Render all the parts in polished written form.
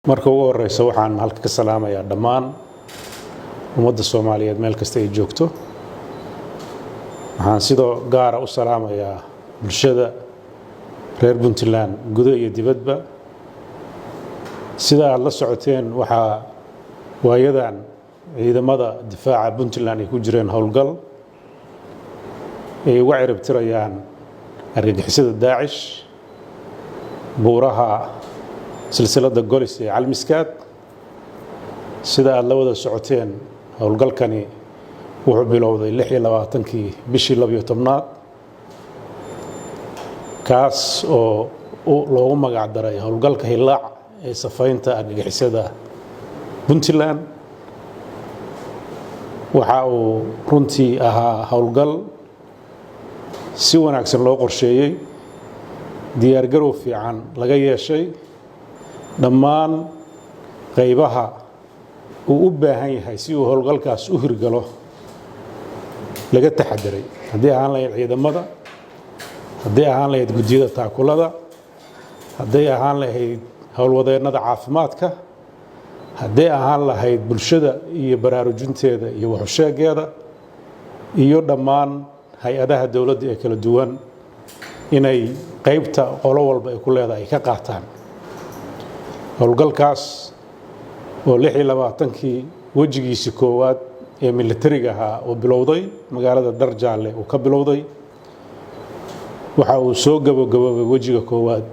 marka ugu horeysa waxaan halka ka salaamayaa dhammaan ummadda Soomaaliyeed meel kasta ay joogto. waxaan sidoo gaar ah u salaamayaa bulshada reer Puntland gudo iyo dibadba. sida aad la socoteen waxaa waayadan ciidamada difaaca Puntland ay ku jireen howlgal ay uga ciribtirayaan argagixisada Daacish buuraha silsilada Golis ee Calmiskaad. sida aad la wada socoteen howlgalkani wuxuu bilowday 26kii bishii 12aad kaas oo loogu magac daray howlgalka Hillaac ee safaynta argagixisada Puntland. waxa uu runtii ahaa howlgal si wanaagsan loo qorsheeyay, diyaar garow fiican laga yeeshay, dhammaan qaybaha uu u baahan yahay si uu howlgalkaas u hirgalo laga taxadiray. haddii aan lahayd ciidamada, haddii aan lahayd gudiyada taakulada, haddii aan lahayd howlwadeennada caafimaadka, haddii aan lahayd bulshada iyo baraarujinteeda iyo waxusheegeeda, iyo dhammaan hay-adaha dawladda ee kala duwan inay qaybta qolo walba ay ku leedahay ka qaataan. howlgalkaas oo 26kii wejigiisii koowaad ee militariga ahaa oo bilowday magaalada Darjaalle uu ka bilowday, waxa uu soo gabagaboobay wejiga koowaad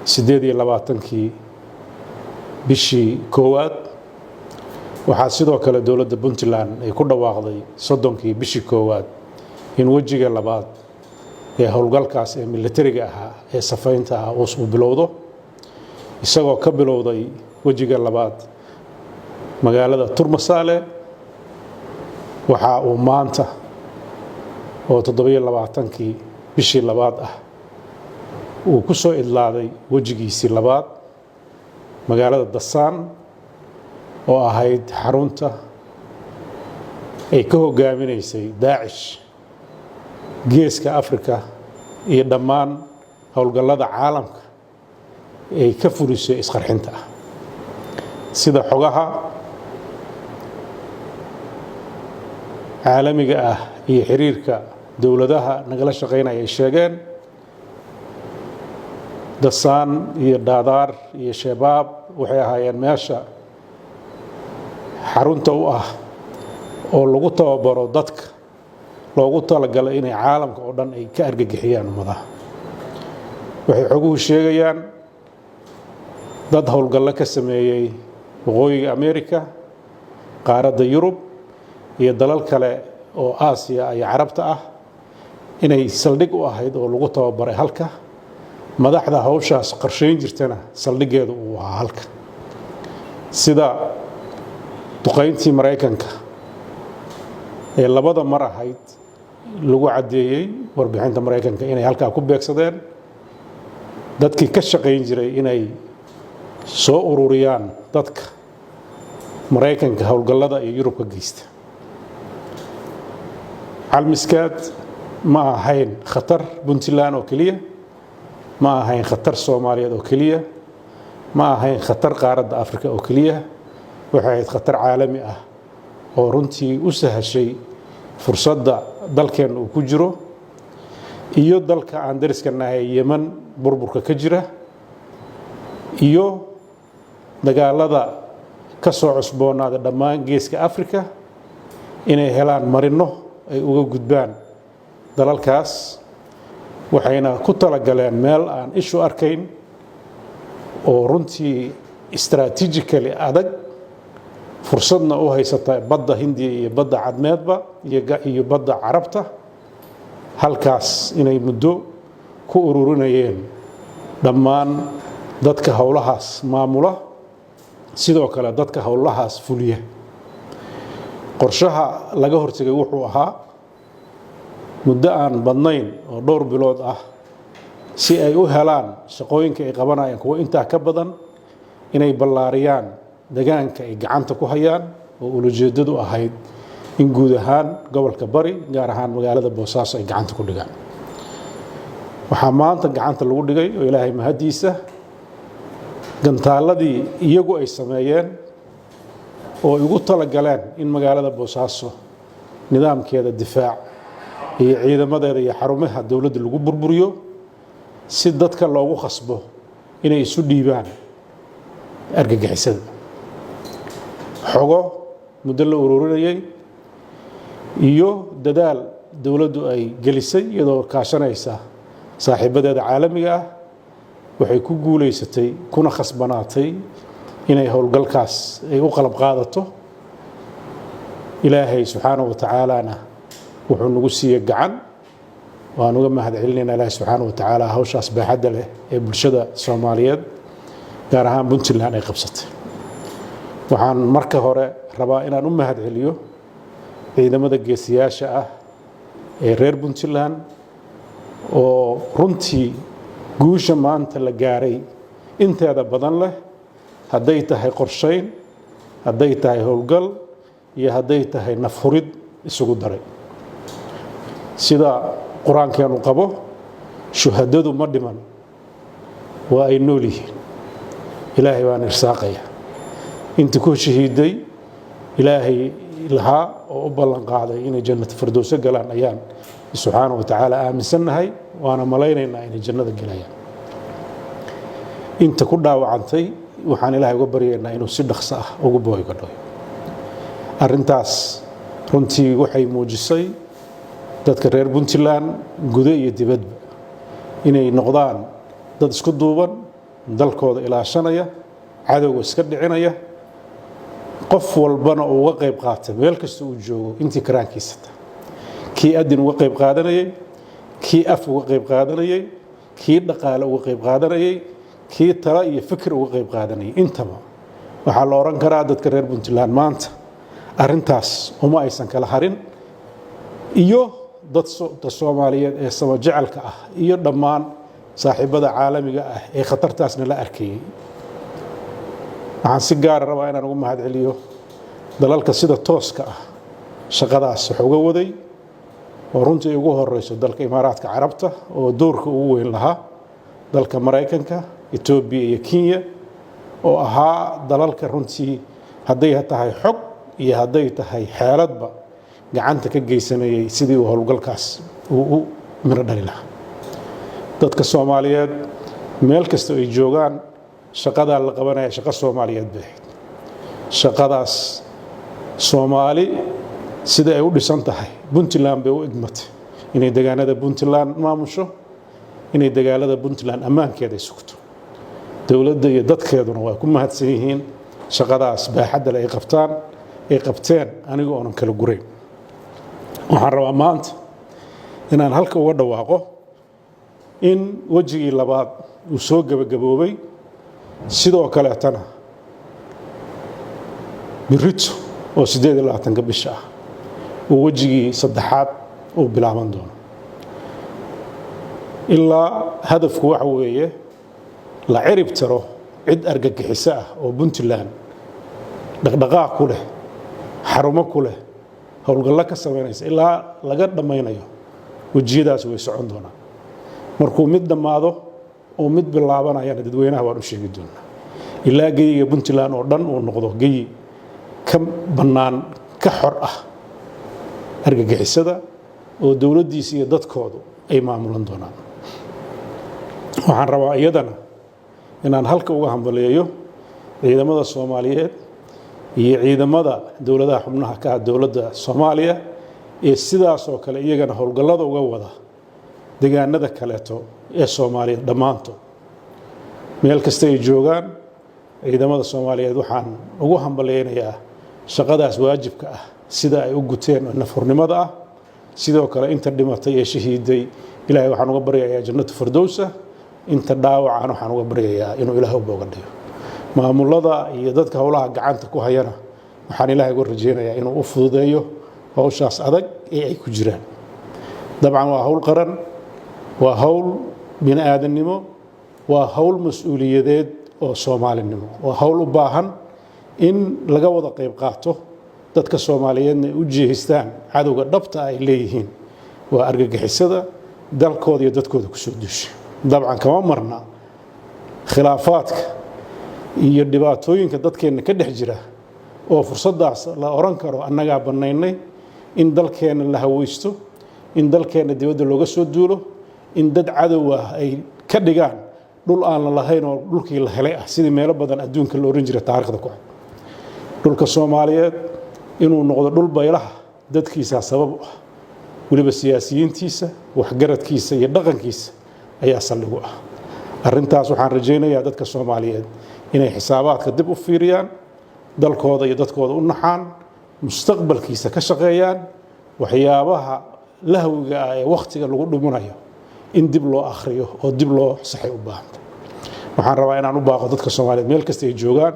28kii bishii koowaad. waxaa sidoo kale dowladda Puntland ay ku dhawaaqday 30kii bishii koowaad in wejiga labaad ee howlgalkaas ee militariga ahaa ee safaynta ah uu bilowdo, isagoo ka bilowday wejiga labaad magaalada Turmasaale. waxa uu maanta oo 27kii bishii labaad ah uu ku soo idlaaday wejigiisii labaad magaalada Dasaan oo ahayd xarunta ay ka hogaaminaysay Daacish geeska Afrika iyo dhammaan howlgallada caalamka ay ka fulisay isqarxinta ah. sida xogaha caalamiga ah iyo xiriirka dawladaha nagala shaqeynaya ay sheegeen, Dasaan iyo Daadaar iyo Shabaab waxay ahaayeen meesha xarunta u ah oo lagu tababaro dadka loogu talagalay inay caalamka oo dhan ay ka argagixiyaan ummadaha. waxay xoguhu sheegayaan dad howlgallo ka sameeyey waqooyiga Ameerika, qaaradda Yurub iyo dalal kale oo Aasiya iyo Carabta ah inay saldhig u ahayd oo lagu tababaray halka. madaxda hawshaas qorsheyn jirtana saldhigeedu uu ahaa halka. sida duqeyntii Mareykanka ee labada mar ahayd lagu cadeeyay warbixinta Mareykanka inay halka ku beegsadeen dadkii ka shaqeyn jiray inay soo ururiyaan dadka Mareykanka howlgallada iyo Yurub ka geysta. Calmiskaad ma ahayn khatar Puntland oo kaliya, ma ahayn khatar Soomaaliyeed oo kaliya, ma ahayn khatar qaaradda Afrika oo kaliya. waxay ahayd khatar caalami ah oo runtii u sahashay fursadda dalkeen uu ku jiro iyo dalka aan dariska nahay Yemen burburka ka jira iyo dagaalada ka soo cusboonaada dhammaan geeska Afrika inay helaan marino ay uga gudbaan dalalkaas. waxayna ku talagaleen meel aan ishu arkayn oo runtii strategically adag, fursadna u haysata badda Hindiya iyo badda Cadmeedba iyo badda Carabta. halkaas inay muddo ku ururinayeen dhammaan dadka howlahaas maamula, sidoo kale dadka howlahaas fuliya. qorshaha laga hortagay wuxuu ahaa muddo aan badnayn oo dhowr bilood ah si ay u helaan shaqooyinka ay qabanayaan kuwa intaa ka badan inay ballaariyaan deegaanka ay gacanta ku hayaan, oo ujeedadu ahayd in guud ahaan gobolka Bari gaar ahaan magaalada Boosaaso ay gacanta ku dhigaan. waxaa maanta gacanta lagu dhigay oo Ilaahay mahadiisa gantaaladii iyagu ay sameeyeen oo ugu tala galeen in magaalada Boosaaso nidaamkeeda difaac iyo ciidamadeeda iyo xarumaha dawladda lagu burburiyo si dadka loogu khasbo inay isu dhiibaan argagixisada xogo muddo la ururinayay iyo dadaal dawladdu ay gelisay iyadoo kaashanaysa saaxiibadeeda caalamiga ah waxay ku guuleysatay kuna khasbanaatay inay howlgalkaas ay u qalab qaadato ilaahay subxaanahu wa tacaalaana wuxuu nagu siiyey gacan waan uga mahadcelinaynaa ilaahay subxaanahu wa tacaala hawshaas baaxadda leh ee bulshada Soomaaliyeed gaar ahaan Puntland ay qabsatay waxaan marka hore rabaa inaan u mahadceliyo ciidamada geesiyaasha ah ee reer Puntland oo runtii guusha maanta la gaaray inteeda badan leh hadday tahay qorshayn hadday tahay howlgal iyo hadday tahay nafhurid isugu daray sida quraankeenu qabo shuhadadu ma dhiman waa ay nool yihiin ilaahay waan irsaaqaya inta ku shahiiday ilaahay lahaa oo u ballan qaaday inay jannada firdowsa galaan ayaan subxaanahu wa tacaala aaminsannahay waana malaynaynaa inay jannada galayaan inta ku dhaawacantay waxaan ilaahay uga baryaynaa inuu si dhaqso ah ugu booygadho arrintaas runtii waxay muujisay dadka reer Puntland gudo iyo dibadba inay noqdaan dad isku duuban dalkooda ilaashanaya cadowga iska dhicinaya qof walbana uu uga qayb qaatay meel kasta uu joogo intii karaankiisa kii adin uga qayb qaadanayay kii af uga qayb qaadanayay kii dhaqaale uga qayb qaadanayay kii tala iyo fikir uga qayb qaadanayay intaba waxaa la oran karaa dadka reer Puntland maanta arrintaas uma aysan kala harin iyo dadka Soomaaliyeed ee sama jecelka ah iyo dhammaan saaxiibada caalamiga ah ee khatartaasna la arkayay waxaan si gaar ah rabaa inaan ugu mahadceliyo dalalka sida tooska ah shaqadaas wax uga waday oo runtii ugu horeyso dalka Imaaraadka Carabta oo doorka ugu weyn lahaa dalka Mareykanka Ethiopia iyo Kenya oo ahaa dalalka runtii hadday tahay xog iyo hadday tahay xeeladba gacanta ka geysanayay sidii uu howlgalkaas uu miro dhali lahaa dadka Soomaaliyeed meel kasta ay joogaan shaqada la qabanaya shaqo Soomaaliyeed bay shaqadaas Soomaali sida ay u dhisan tahay Puntland bay u igmatay inay deegaanada Puntland maamusho inay deegaanada Puntland ammaankeeda sugto dawladda iyo dadkeeduna waa ku mahadsan yihiin shaqadaas baaxadda ay qabteen aniga oo kala gureyn waxaan rabaa maanta inaan halka uga dhawaaqo in wajigii labaad uu soo gabagaboobay sidoo kale tana birito oo 28 bisha ah oo wajigii saddexaad uu bilaaban doono ilaa hadafku waxa weeye la cirib tiro cid argagixisa ah oo Puntland dhaqdhaqaaq ku leh xarumo ku leh howlgallo ka sameynaysa ilaa laga dhamaynayo wajiyadaas way socon doonaan markuu mid dhamaado oo mid bilaabanayana dadweynaha waan u sheegi doonaa ilaa geeyiga Puntland oo dhan uu noqdo geeyi ka bannaan ka xor ah argagixisada oo dawladdiisa iyo dadkoodu ay maamulan doonaan waxaan rabaa iyadana inaan halka uga hambaleeyo ciidamada Soomaaliyeed iyo ciidamada dawladaha xubnaha ka dawladda Soomaaliya ee sidaas oo kale iyagana howlgallada uga wada deegaanada kaleeto ee Soomaaliya dhamaanto meel kasta ay joogaan ciidamada Soomaaliyeed waxaan ugu hambaleynayaa shaqadaas waajibka ah sida ay u guteen nafurnimada ah sidoo kale inta dhimatay ee shahiiday ilaahay waxaan uga baryayaa jannatu firdowsa inta dhaawacana waxaan uga baryayaa inuu ilaahay u boogadhiyo maamulada iyo dadka howlaha gacanta ku hayana waxaan ilaahay uga rajeynayaa inuu u fududeeyo hawshaas adag ee ay ku jiraan dabcan waa hawl qaran waa hawl bini aadamnimo waa hawl mas'uuliyadeed oo Soomaalinimo waa hawl u baahan in laga wada qayb qaato dadka Soomaaliyeedna u jeestaan cadowga dhabta ay leeyihiin waa argagixisada dalkooda iyo dadkooda ku soo dushay dabcan kama marna khilaafaadka iyo dhibaatooyinka dadkeena ka dhex jira oo fursadaas la oran karo annagaa bannaynay in dalkeena la hawaysto in dalkeena dibadda looga soo duulo in dad cadow ah ay ka dhigaan dhul aan la lahayn oo dhulkii la helay ah sidii meelo badan adduunka la oran jiray taariikhda ku dhulka Soomaaliyeed inuu noqdo dhul baylaha dadkiisa sabab u ah waliba siyaasiyiintiisa waxgaradkiisa iyo dhaqankiisa ayaa saldhig u ah arrintaas waxaan rajaynayaa dadka Soomaaliyeed inay xisaabaadka dib u fiiriyaan dalkooda iyo dadkooda u naxaan mustaqbalkiisa ka shaqeeyaan waxyaabaha lahwiga ah ee waqtiga lagu dhuminayo in dib loo akhriyo oo dib loo saxay u baahan waxaan rabaa inaan u baaqo dadka Soomaaliyeed meel kasta ay joogaan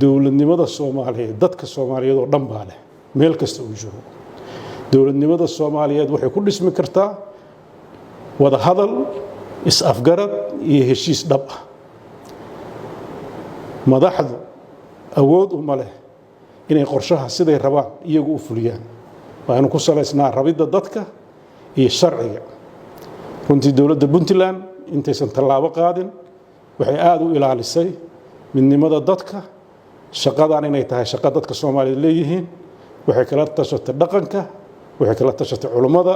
dawladnimada Soomaaliyeed dadka Soomaaliyeed oo dhan baa leh meel kasta uu joogo dawladnimada Soomaaliyeed waxay ku dhismi kartaa wada hadal is afgarad iyo heshiis dhab ah madaxdu awood uma leh inay qorshaha siday rabaan iyagu u fuliyaan waa inuu ku salaysnaa rabida dadka iyo sharciga runtii dawladda Puntland intaysan tallaabo qaadin waxay aad u ilaalisay midnimada dadka shaqadan inay tahay shaqo dadka Soomaaliyeed leeyihiin waxay kala tashatay dhaqanka waxay kala tashatay culimada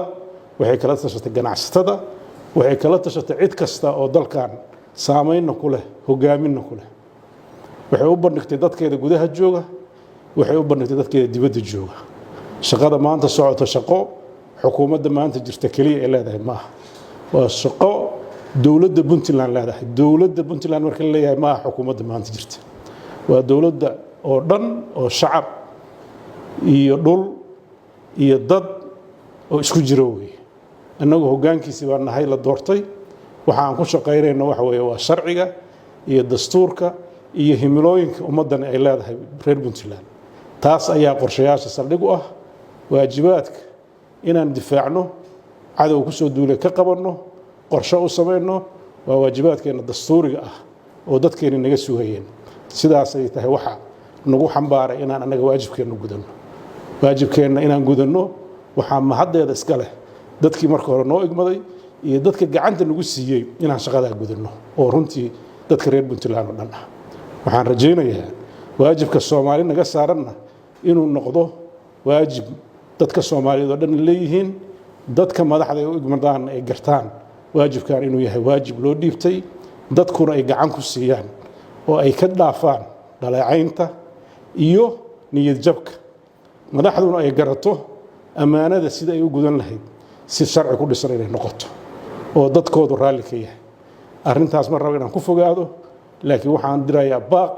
waxay kala tashatay ganacsatada waxay kala tashatay cid kasta oo dalkan saameyn ku leh hogaamin ku leh waxay u bandhigtay dadkeeda gudaha jooga waxay u bandhigtay dadkeeda dibadda jooga shaqada maanta socoto shaqo xukuumadda maanta jirta kaliya ee leedahay maaha waa shaqo dawladda Puntland leedahay dawladda Puntland marka la leeyahay maaha xukuumadda maanta jirta waa dawladda oo dhan oo shacab iyo dhul iyo dad oo isku jira weey annagu hoggaankiisa baan nahay la doortay waxa aan ku shaqeynayno waxa weeye waa sharciga iyo dastuurka iyo himilooyinka ummadan ay leedahay reer Puntland taas ayaa qorshayaasha saldhig u ah waajibaadka inaan difaacno cadow ku soo duulay ka qabanno qorshe u sameeyno waa waajibaadkeena dastuuriga ah oo dadkeena naga sugayeen sidaas ay tahay waxa nagu xambaaray inaan anaga waajibkeena inaan gudanno waxa mahaddeeda iska leh dadkii marka hore noo igmaday iyo dadka gacanta nagu siiyay inaan shaqada gudanno oo runtii dadka reer Puntland oo dhan ah waxaan rajaynayaa waajibka Soomaali naga saaranna inuu noqdo waajib dadka Soomaaliyeed oo dhan leeyihiin dadka madaxda u igmadaan ay gartaan waajibkan inuu yahay waajib loo dhiibtay dadkuna ay gacan ku siiyaan oo ay ka dhaafaan dhaleecaynta iyo niyad jabka madaxduna ay garato amaanada sida ay u gudan lahayd si sharci ku dhisan inay noqoto oo dadkoodu raali ka yahay arrintaas ma rabo inaan ku fogaado laakiin waxaan dirayaa baaq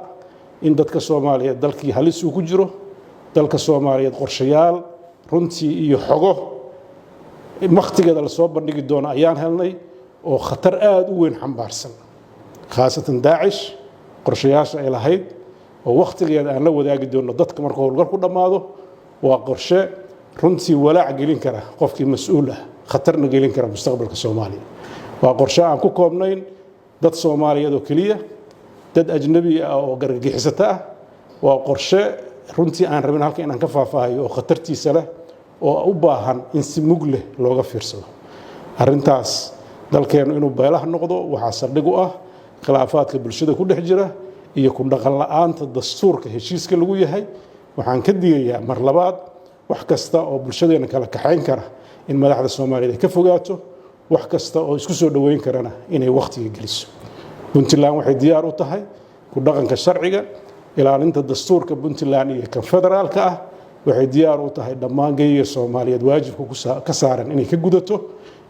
in dadka Soomaaliyeed dalkii halis uu ku jiro dalka Soomaaliyeed qorshayaal runtii iyo xogo waqtigeeda la soo bandhigi doono ayaan helnay oo khatar aad u weyn xambaarsan khaasatan Daacish qorshayaasha ay lahayd oo waqtigeeda aan la wadaagi doono dadka marka howlgal ku dhamaado waa qorshe runtii walaac gelin kara qofkii mas'uul ah khatarna gelin kara mustaqbalka Soomaaliya waa qorshe aan ku koobnayn dad Soomaaliyeed oo kaliya dad ajnabi ah oo gargixisata ah waa qorshe runtii aan rabin halka inaan ka faahfaahiyo oo khatartiisa leh oo u baahan in si mug leh looga fiirsado arrintaas dalkeenu inuu beelaha noqdo waxa saldhig u ah khilaafaadka bulshada ku dhex jira iyo ku dhaqan la'aanta dastuurka heshiiska lagu yahay waxaan ka digayaa mar labaad wax kasta oo bulshadeena kala kaxayn kara in madaxda Soomaaliyeed ka fogaato wax kasta oo isku soo dhaweyn karana inay waqtiga geliso Puntland waxay diyaar u tahay ku dhaqanka sharciga ilaalinta dastuurka Puntland iyo kan federaalka ah waxay diyaar u tahay dhammaan geeyo Soomaaliyeed waajibka ka saaran inay ka gudato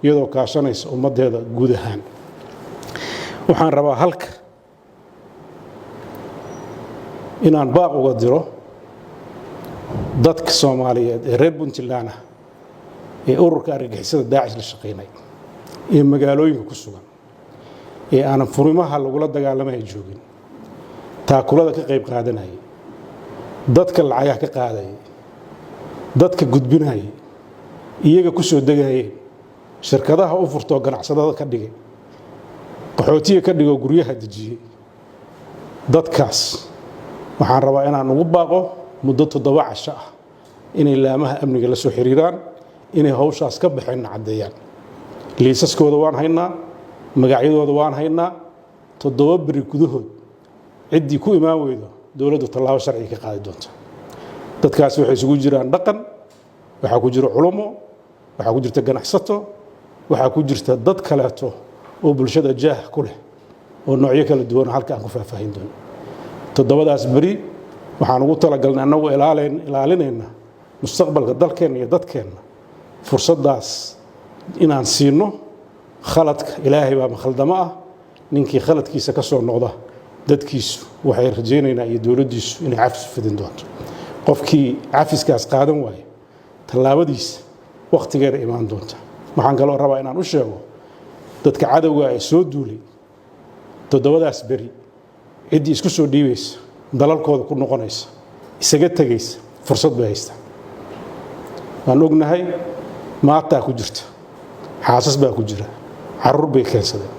iyadoo kaashanaysa ummadeeda guud ahaan waxaan rabaa halka inaan baaq uga diro dadka Soomaaliyeed ee reer Puntland ah ee ururka argagixisada Daacish la shaqeynay ee magaalooyinka ku sugan ee aan furimaha lagula dagaalamay joogin taakulada ka qayb qaadanayay dadka lacagaha ka qaadayay dadka gudbinayay iyaga ku soo degayay shirkadaha u furto ganacsadada ka dhigay qaxootiga ka dhigo guryaha dejiyay dadkaas waxaan rabaa inaan ugu baaqo muddo 7 casho ah inay laamaha amniga la soo xiriiraan inay hawshaas ka baxeen cadeeyaan liisaskooda waan haynaa magacyadooda waan haynaa 7 bari gudahood ciddii ku imaan weydo dowladdu tallaabo sharci ka qaadi doonta dadkaasi waxay isugu jiraan dhaqan waxaa ku jira culumo waxaa ku jirta ganacsato waxaa ku jirta dad kaleeto oo bulshada jaah ku leh oo noocyo kala duwan halka aan ku faahfaahin doono toddobadaas beri waxaan ugu talagalnay annagu ilaalinayna mustaqbalka dalkeenna iyo dadkeenna fursadaas inaan siino khaladka ilaahay baa khaldamo ah ninkii khaladkiisa ka soo noqda dadkiisu waxay rajaynaynaa iyo dowladdiisu inay cafis fidin doonto qofkii cafiskaas qaadan waayo tallaabadiisa wakhtigeeda imaan doonta waxaan kaloo rabaa inaan u sheego dadka cadowga ee soo duulay toddobadaas beri ciddii isku soo dhiibaysa dalalkooda ku noqonaysa isaga tegaysa fursad bay haystaan waan ognahay maataa ku jirta xaasas baa ku jira carruur bay keensadeen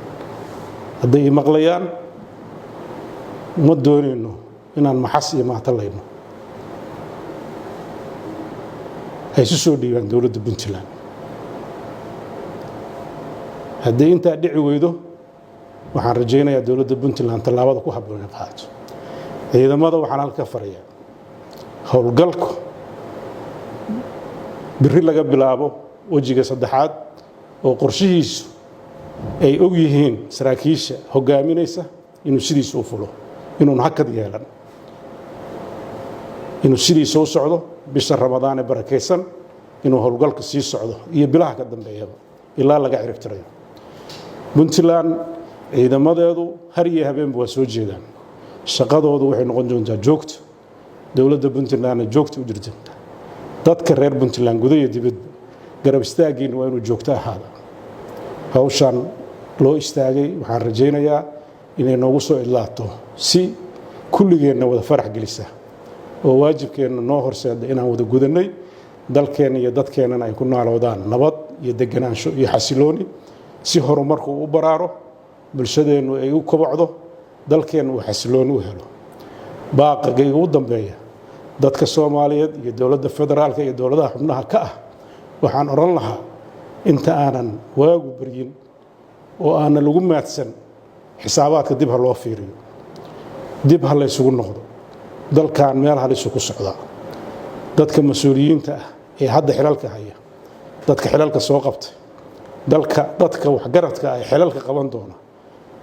hadday ii maqlayaan ma doonayno inaan maxas iyo maatalayno ay isu soo dhiibaan dowladda puntland haddii intaa dhici weydo waxaan rajaynayaa dowladda puntland tallaabada ku habboon inay qaadato ciidamada waxaan halka farayaa howlgalku biri laga bilaabo wejiga saddexaad oo qorshihiisu ay og yihiin saraakiisha hogaaminaysa inuu sidiisa u fulo inuun hakad yeelan inuu sidiisa u socdo bisha ramadaan ee barakaysan inuu howlgalka sii socdo iyo bilaha ka dambeeyaba ilaa laga ciribtirayo puntland ciidamadeedu har iyo habeenba waa soo jeedaan shaqadoodu waxay noqon doontaa joogto dowladda puntlandna joogta u jirta dadka reer puntland gudaha iyo dibadba garab istaaggiina waa inuu joogto ahaada hawshan loo istaagay waxaan rajaynayaa inay noogu soo idlaato si kulligeenna wada farax gelisa oo waajibkeenna noo horseeda inaan wada gudannay dalkeenna iyo dadkeennana ay ku naaloodaan nabad iyo deganaansho iyo xasilooni si horumarku u baraaro bulshadeennu ay u kobocdo dalkeenna uu xasilooni u helo baaqigayga ugu dambeeya dadka soomaaliyeed iyo dowladda federaalka iyo dowladaha xubnaha ka ah waxaan odhan lahaa inta aanan waagu baryin oo aanan lagu maadsan xisaabaadka dib ha loo fiiriyo dib ha la ysugu noqdo dalkan meel halisu ku socdaa dadka mas-uuliyiinta ah ee hadda xilalka haya dadka xilalka soo qabtay dadka waxgaradka ah ee xilalka qaban doona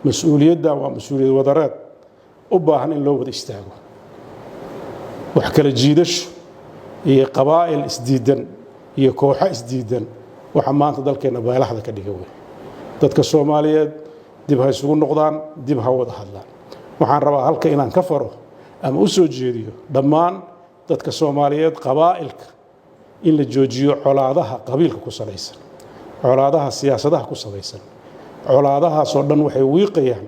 mas-uuliyaddan waa mas-uuliyad wadareed u baahan in loo wada istaago wax kala jiidasho iyo qabaa'il isdiidan iyo kooxo isdiidan waxa maanta dalkeenna beelaxda ka dhiga wey dadka soomaaliyeed dib ha isugu noqdaan dib ha wada hadlaan waxaan rabaa halka inaan ka faro ama u soo jeediyo dhammaan dadka soomaaliyeed qabaa'ilka in la joojiyo colaadaha qabiilka ku salaysan colaadaha siyaasadaha ku salaysan colaadahaasoo dhan waxay wiiqayaan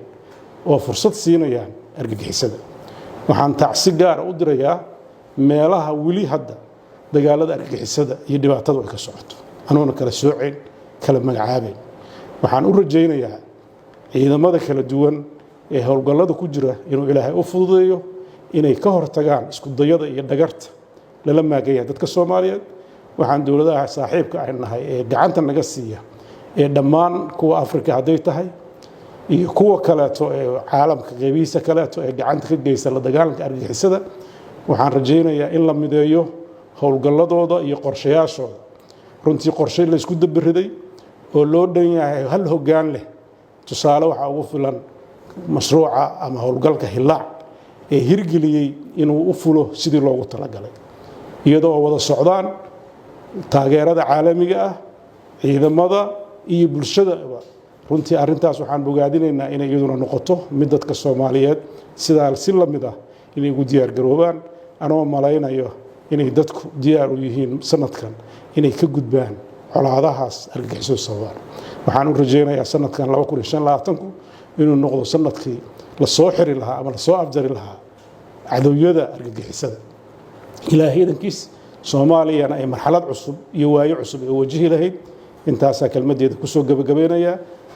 oo fursad siinayaan argagixisada waxaan tacsi gaara u dirayaa meelaha weli hadda dagaalada argagixisada iyo dhibaatadu ay ka socoto anuuna kala soocayn kala magacaabayn waxaan u rajaynayaa ciidamada kala duwan ee howlgallada ku jira inuu ilaahay u fududeeyo inay ka hortagaan isku dayada iyo dhagarta lala maagaya dadka soomaaliyeed waxaan dowladaha saaxiibka ay nahay ee gacanta naga siiya ee dhammaan kuwa afrika hadday tahay iyo kuwa kaleeto ee caalamka qaybihiisa kaleeto ee gacanta ka geysa la dagaalanka argagixisada waxaan rajaynayaa in la mideeyo howlgalladooda iyo qorshayaashooda runtii qorshe la isku dabariday oo loo dhan yahay hal hoggaan leh tusaale waxaa ugu filan mashruuca ama howlgalka hillaac ee hirgeliyey inuu u fulo sidii loogu talagalay iyadoo wada socdaan taageerada caalamiga ah ciidamada iyo bulshadaba runtii arrintaas waxaan bogaadinaynaa inay iyaduna noqoto mid dadka soomaaliyeed sidaa si la mid ah inay ugu diyaargaroobaan anoo malaynayo inay dadku diyaar u yihiin sanadkan inay ka gudbaan colaadahaas argagixisada sababaan waxaan u rajaynayaa sanadkan 2025 inuu noqdo sanadkii la soo xiri lahaa ama la soo afjari lahaa cadowiyada argagixisada ilaahay idankiis soomaaliyana ay marxalad cusub iyo waayo cusub ay wajihi lahayd intaasaa kelmadeeda ku soo gabagabeynaya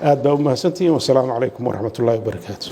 aad baa u mahadsantihiin wasalaamu calaykum waraxmatullaahi wabarakaatu